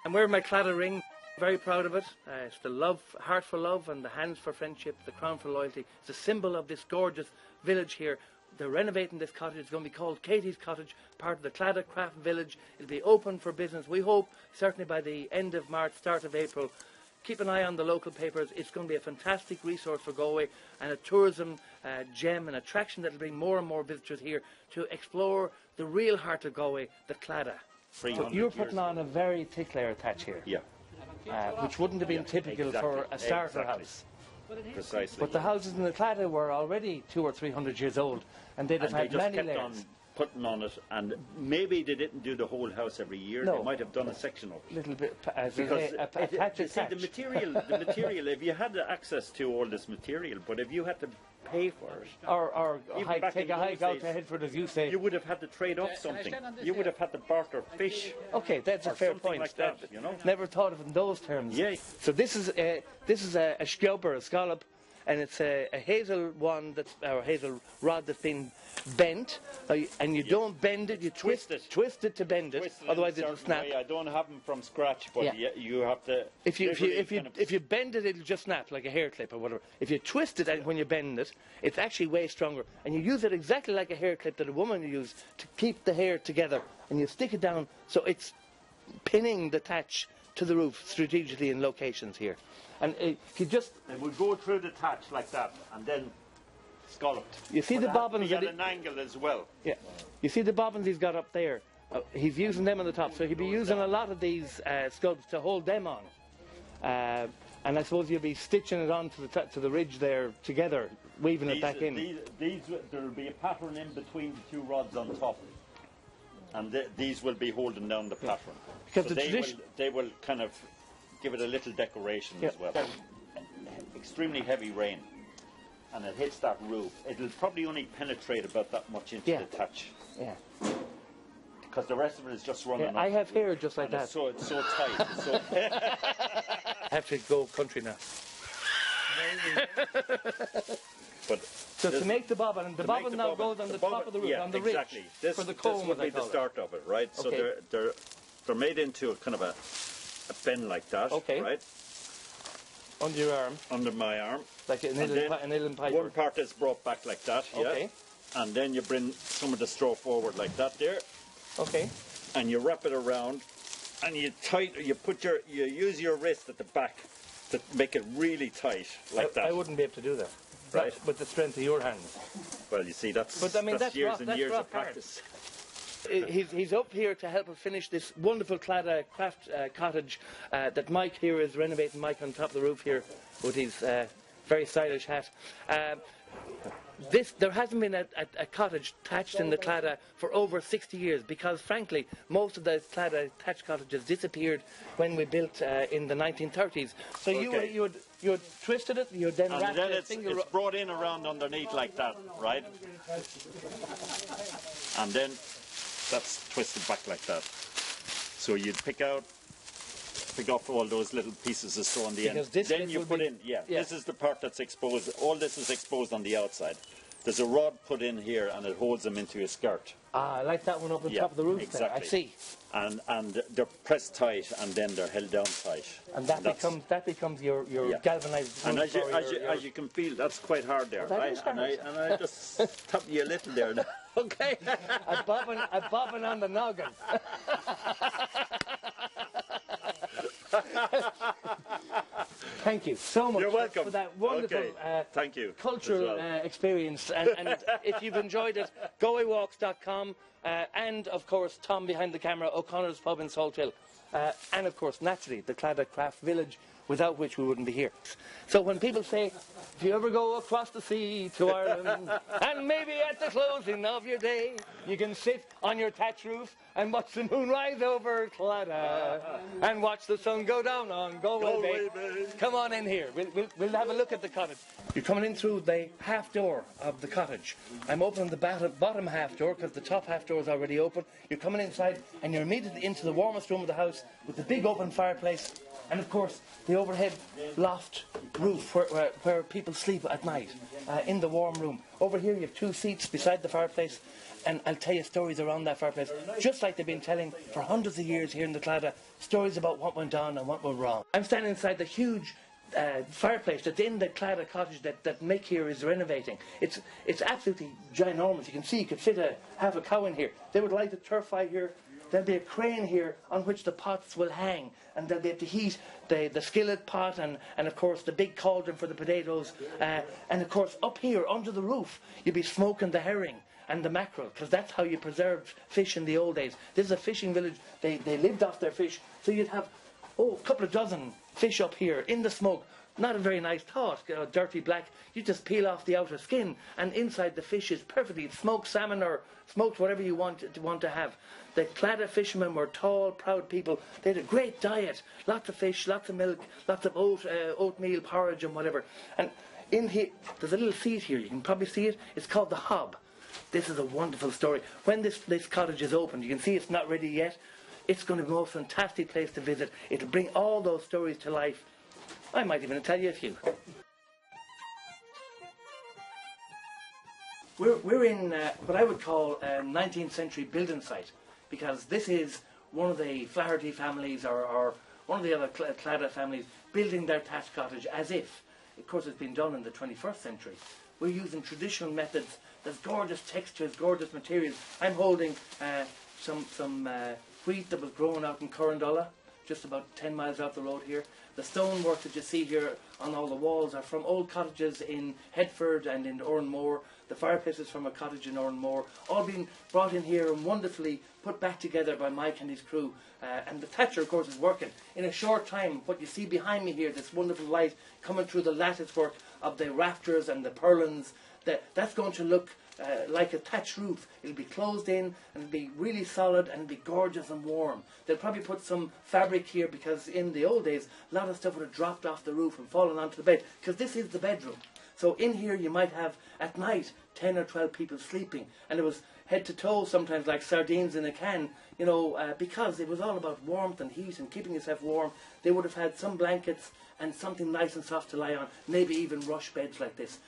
I'm wearing my Claddagh ring, very proud of it. It's the love, heart for love and the hands for friendship, the crown for loyalty. It's a symbol of this gorgeous village here. They're renovating this cottage. It's going to be called Katie's Cottage, part of the Claddagh Craft Village. It'll be open for business, we hope, certainly by the end of March, start of April. Keep an eye on the local papers. It's going to be a fantastic resource for Galway and a tourism gem, an attraction that will bring more and more visitors here to explore the real heart of Galway, the Claddagh. So you're putting on a very thick layer of thatch here. Yeah. Which wouldn't have been typical for a starter house. Precisely. But the houses in the Claddagh were already 200 or 300 years old, and they'd have had many layers. On putting on it, and maybe they didn't do the whole house every year. No. They might have done a section of it. Little bit, Because the material. If you had access to all this material, but if you had to pay for it, or take a hike out to Headford, as you say, you would have had to trade off something. You would have had to barter fish. Okay, that's a fair point. Like that, you know? Never thought of it in those terms. Yeah. So this is a sciop or a scallop, and it's a hazel wand or hazel rod that's been bent, and you don't bend it. You twist it to bend it. Otherwise it'll snap. I don't have them from scratch, but you have to. If you bend it, it'll just snap like a hair clip or whatever. If you twist it, and when you bend it, it's actually way stronger, and you use it exactly like a hair clip that a woman would use to keep the hair together, and you stick it down so it's pinning the thatch to the roof strategically in locations here. And if you just... It will go through the thatch like that, and then scalloped. You see the bobbins... at an angle as well. Yeah. You see the bobbins he's got up there? He's using them on the top, so he'll be using a lot of these sculpts to hold them on. And I suppose you'll be stitching it on to the ridge there together, weaving it back in. There will be a pattern in between the two rods on top. And these will be holding down the pattern. Because so the they will kind of give it a little decoration as well. Extremely heavy rain, and it hits that roof. It'll probably only penetrate about that much into the thatch. Yeah. Because the rest of it is just running up. I have hair just like that. It's so tight. I have to go country now. But so to make the bobbin, and the bobbin now goes on the top of the roof, on the ridge, for the comb. This would be the start of it, right? Okay. So they're made into a kind of a bend like that, right? Under your arm. Under my arm. Like an Illan piper. One part is brought back like that, okay. And then you bring some of the straw forward like that there. Okay. And you wrap it around, and you use your wrist at the back to make it really tight, like that. I wouldn't be able to do that. Right. With the strength of your hands. Well, you see, that's years and years of practice. He's up here to help us finish this wonderful Claddagh craft cottage that Mike here is renovating. Mike on top of the roof here with his very stylish hat. There hasn't been a cottage thatched in the Claddagh for over 60 years because, frankly, most of the Claddagh thatched cottages disappeared when we built in the 1930s. So you had twisted it, you then wrapped it. It's brought in around underneath like that, right? And then that's twisted back like that. So you'd pick off all those little pieces of straw on the end. Then you put in, this is the part that's exposed. All this is exposed on the outside. There's a rod put in here, and it holds them into a skirt. Ah, I like that one up on top of the roof. Exactly. There. I see. And they're pressed tight, and then they're held down tight. And that becomes your galvanised. And as you can feel, that's quite hard there. And I just tap you a little there now. Okay. a bobbin on the noggin. Thank you so much. You're welcome. For that wonderful Thank you. Cultural experience. And if you've enjoyed it, goaywalks.com and, of course, Tom behind the camera, O'Connor's Pub in Salthill. And, of course, naturally, the Claddagh Craft Village, without which we wouldn't be here. So when people say, if you ever go across the sea to Ireland, and maybe at the closing of your day, you can sit on your thatch roof and watch the moon rise over Claddagh, and watch the sun go down on Galway Bay. Come on in here. We'll have a look at the cottage. You're coming in through the half door of the cottage. I'm opening the bottom half door because the top half door doors already open. You're coming inside and you're immediately into the warmest room of the house with the big open fireplace and of course the overhead loft roof where people sleep at night in the warm room. Over here you have 2 seats beside the fireplace, and I'll tell you stories around that fireplace, just like they've been telling for hundreds of years here in the Claddagh, stories about what went on and what went wrong. I'm standing inside the huge fireplace that's in the Claddagh cottage that Mick here is renovating. It's absolutely ginormous. You can see you could fit half a cow in here. They would light a turf fire here. There'll be a crane here on which the pots will hang, and they'll be able to heat the skillet pot and of course the big cauldron for the potatoes, and of course up here under the roof you'll be smoking the herring and the mackerel, because that's how you preserved fish in the old days. This is a fishing village. They lived off their fish, so you'd have a couple of dozen fish up here in the smoke. Not a very nice thought, dirty black. You just peel off the outer skin, and inside the fish is perfectly smoked salmon or smoked whatever you want to have. The Claddagh fishermen were tall, proud people. They had a great diet, lots of fish, lots of milk, lots of oatmeal porridge and whatever. And in here, there's a little seat here. You can probably see it. It's called the Hob. This is a wonderful story. When this cottage is opened, you can see it's not ready yet. It's going to be the most fantastic place to visit. It'll bring all those stories to life. I might even tell you a few. We're in what I would call a 19th century building site, because this is one of the Flaherty families or one of the other Claddagh families building their thatched cottage as if, of course, it's been done in the 21st century. We're using traditional methods. There's gorgeous textures, gorgeous materials. I'm holding some wheat that was grown out in Corrandulla, just about 10 miles out the road here. The stonework that you see here on all the walls are from old cottages in Headford and in Oranmore. The fireplace is from a cottage in Oranmore, all being brought in here and wonderfully put back together by Mike and his crew. And the thatcher, of course, is working. In a short time, what you see behind me here, this wonderful light coming through the lattice work of the rafters and the purlins, that's going to look like a thatched roof. It'll be closed in and it'll be really solid and it'll be gorgeous and warm. They'll probably put some fabric here because in the old days a lot of stuff would have dropped off the roof and fallen onto the bed, because this is the bedroom. So in here you might have at night 10 or 12 people sleeping, and it was head to toe sometimes like sardines in a can, you know, because it was all about warmth and heat and keeping yourself warm. They would have had some blankets and something nice and soft to lie on, maybe even rush beds like this.